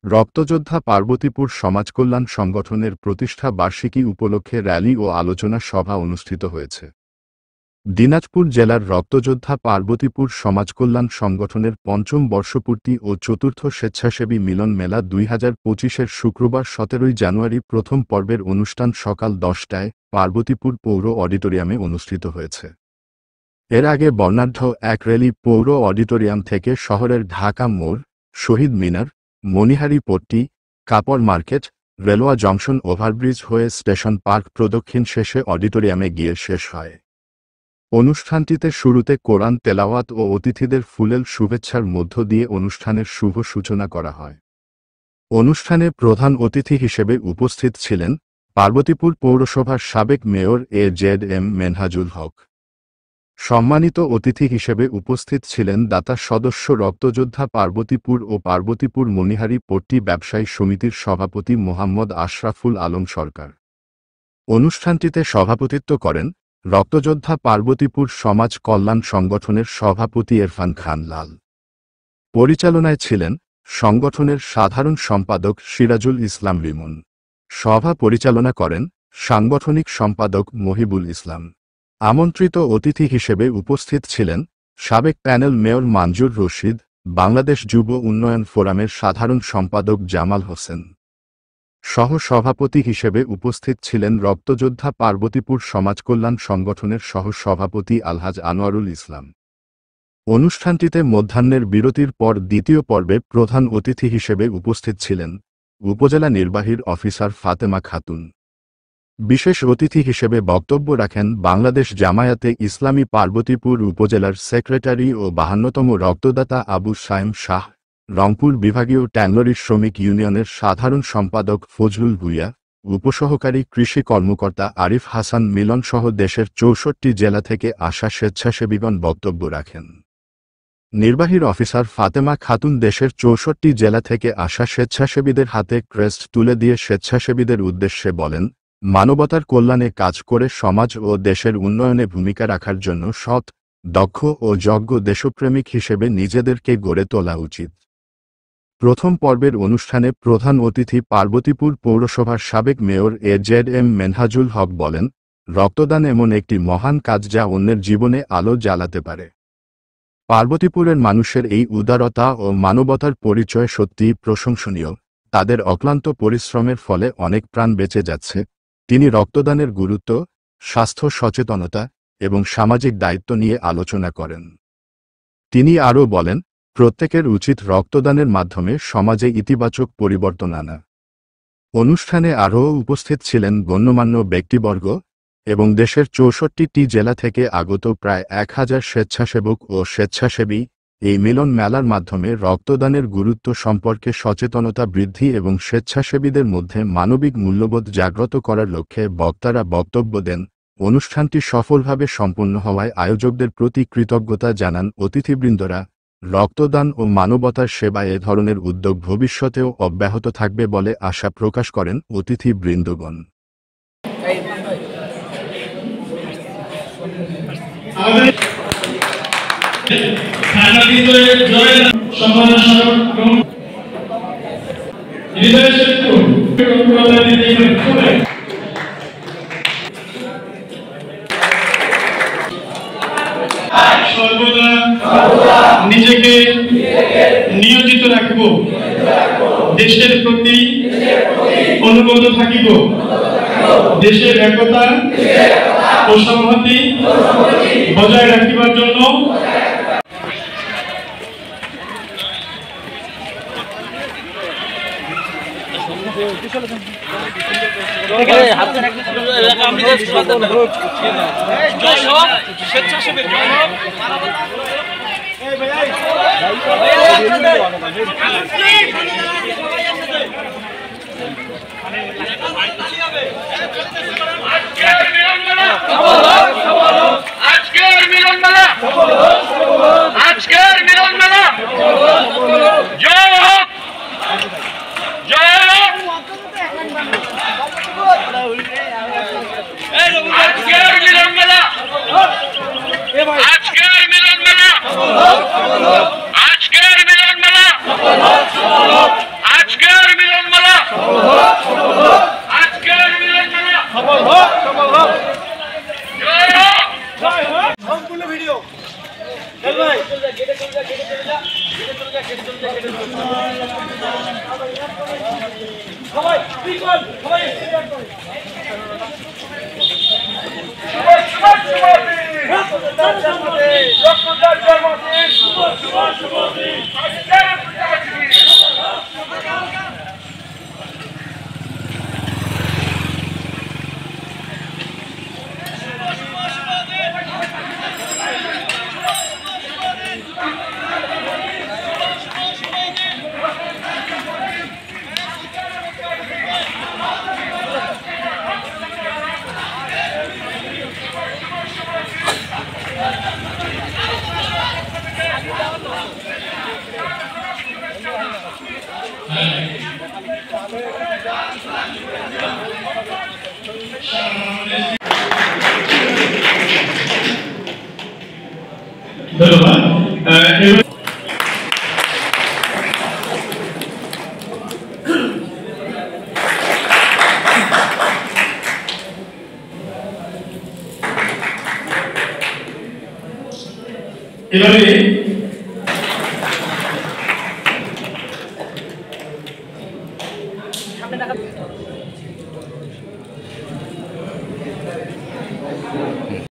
রক্তযোদ্ধা পার্বতীপুর সমাজকল্যাণ সংগঠনের প্রতিষ্ঠা বার্ষিকী উপলক্ষে র্যালি ও আলোচনা সভা অনুষ্ঠিত হয়েছে। দিনাজপুর জেলার রক্তযোদ্ধা পার্বতীপুর সমাজকল্যাণ সংগঠনের পঞ্চম বর্ষপূর্তি ও চতুর্থ স্বেচ্ছাসেবী মিলন মেলা 2025-এর শুক্রবার 17 জানুয়ারি প্রথম পর্বের অনুষ্ঠান সকাল 10টায় পার্বতীপুর পৌর অডিটোরিয়ামে অনুষ্ঠিত হয়েছে। এর আগে বর্ণাঢ্য এক র্যালি পৌর অডিটোরিয়াম থেকে শহরের ঢাকা মোড়, শহীদ মিনার, মণিহারি পট্টি, কাপড় মার্কেট, রেলওয়ে জংশন ওভারব্রিজ হয়ে স্টেশন পার্ক প্রদক্ষিণ শেষে অডিটোরিয়ামে গিয়ে শেষ হয়। অনুষ্ঠানটিতে শুরুতে কোরআন তেলাওয়াত ও অতিথিদের ফুলেল শুভেচ্ছার মধ্য দিয়ে অনুষ্ঠানের শুভ সূচনা করা হয়। অনুষ্ঠানে প্রধান অতিথি হিসেবে উপস্থিত ছিলেন পার্বতীপুর পৌরসভার সাবেক মেয়র AZM মেনহাজুল হক। সম্মানিত অতিথি হিসেবে উপস্থিত ছিলেন দাতা সদস্য রক্তযোদ্ধা পার্বতীপুর ও পার্বতীপুর মণিহারি পট্টি ব্যবসায়ী সমিতির সভাপতি মোহাম্মদ আশরাফুল আলম সরকার। অনুষ্ঠানটিতে সভাপতিত্ব করেন রক্তযোদ্ধা পার্বতীপুর সমাজ কল্যাণ সংগঠনের সভাপতি ইরফান খান লাল। পরিচালনায় ছিলেন সংগঠনের সাধারণ সম্পাদক সিরাজুল ইসলাম লিমন। সভা পরিচালনা করেন সাংগঠনিক সম্পাদক মহিবুল ইসলাম। আমন্ত্রিত অতিথি হিসেবে উপস্থিত ছিলেন সাবেক প্যানেল মেয়র মানজুর রশিদ, বাংলাদেশ যুব উন্নয়ন ফোরামের সাধারণ সম্পাদক জামাল হোসেন। সহ সভাপতি হিসেবে উপস্থিত ছিলেন রক্তযোদ্ধা পার্বতীপুর সমাজকল্যাণ সংগঠনের সহ সভাপতি আলহাজ আনোয়ারুল ইসলাম। অনুষ্ঠানটিতে মধ্যাহ্নের বিরতির পর দ্বিতীয় পর্বে প্রধান অতিথি হিসেবে উপস্থিত ছিলেন উপজেলা নির্বাহীর অফিসার ফাতেমা খাতুন। বিশেষ অতিথি হিসেবে বক্তব্য রাখেন বাংলাদেশ জামায়াতে ইসলামী পার্বতীপুর উপজেলার সেক্রেটারি ও 52তম রক্তদাতা আবু সায়েম শাহ, রংপুর বিভাগীয় ট্যাংলরি শ্রমিক ইউনিয়নের সাধারণ সম্পাদক ফজলুল ভুইয়া, উপসহকারী কৃষি কর্মকর্তা আরিফ হাসান মিলন সহ দেশের 64 জেলা থেকে আসা স্বেচ্ছাসেবীগণ বক্তব্য রাখেন। নির্বাহীর অফিসার ফাতেমা খাতুন দেশের 64 জেলা থেকে আসা স্বেচ্ছাসেবীদের হাতে ক্রেস্ট তুলে দিয়ে স্বেচ্ছাসেবীদের উদ্দেশ্যে বলেন, মানবতার কল্যাণে কাজ করে সমাজ ও দেশের উন্নয়নে ভূমিকা রাখার জন্য সৎ, দক্ষ ও যোগ্য দেশপ্রেমিক হিসেবে নিজেদেরকে গড়ে তোলা উচিত। প্রথম পর্বের অনুষ্ঠানে প্রধান অতিথি পার্বতীপুর পৌরসভার সাবেক মেয়র AZM মেনহাজুল হক বলেন, রক্তদান এমন একটি মহান কাজ যা অন্যের জীবনে আলো জ্বালাতে পারে। পার্বতীপুরের মানুষের এই উদারতা ও মানবতার পরিচয় সত্যিই প্রশংসনীয়। তাদের অক্লান্ত পরিশ্রমের ফলে অনেক প্রাণ বেঁচে যাচ্ছে। তিনি রক্তদানের গুরুত্ব, স্বাস্থ্য সচেতনতা এবং সামাজিক দায়িত্ব নিয়ে আলোচনা করেন। তিনি আরও বলেন, প্রত্যেকের উচিত রক্তদানের মাধ্যমে সমাজে ইতিবাচক পরিবর্তন আনা। অনুষ্ঠানে আরও উপস্থিত ছিলেন গণ্যমান্য ব্যক্তিবর্গ এবং দেশের 64টি জেলা থেকে আগত প্রায় 1000 স্বেচ্ছাসেবক ও স্বেচ্ছাসেবী। এই মিলন মেলার মাধ্যমে রক্তদানের গুরুত্ব সম্পর্কে সচেতনতা বৃদ্ধি এবং স্বেচ্ছাসেবীদের মধ্যে মানবিক মূল্যবোধ জাগ্রত করার লক্ষ্যে বক্তারা বক্তব্য দেন। অনুষ্ঠানটি সফলভাবে সম্পন্ন হওয়ায় আয়োজকদের প্রতি কৃতজ্ঞতা জানান অতিথিবৃন্দরা। রক্তদান ও মানবতার সেবায় এ ধরনের উদ্যোগ ভবিষ্যতেও অব্যাহত থাকবে বলে আশা প্রকাশ করেন অতিথিবৃন্দগণ। সর্বদা নিজেকে নিয়োজিত রাখব, দেশের প্রতি অনুগত থাকিব, দেশের একতা ও সংহতি বজায় রাখিবার জন্য আজকের মিলন মেলা জয় হোক, জয় হোক। আজকের মিলন মেলা, আজকের মিলন মেলা, আজকের মিলন মেলা, আজকের সবাই বিকল সবাই স্টেডিয়াম করে ধন্যবাদ। এবারে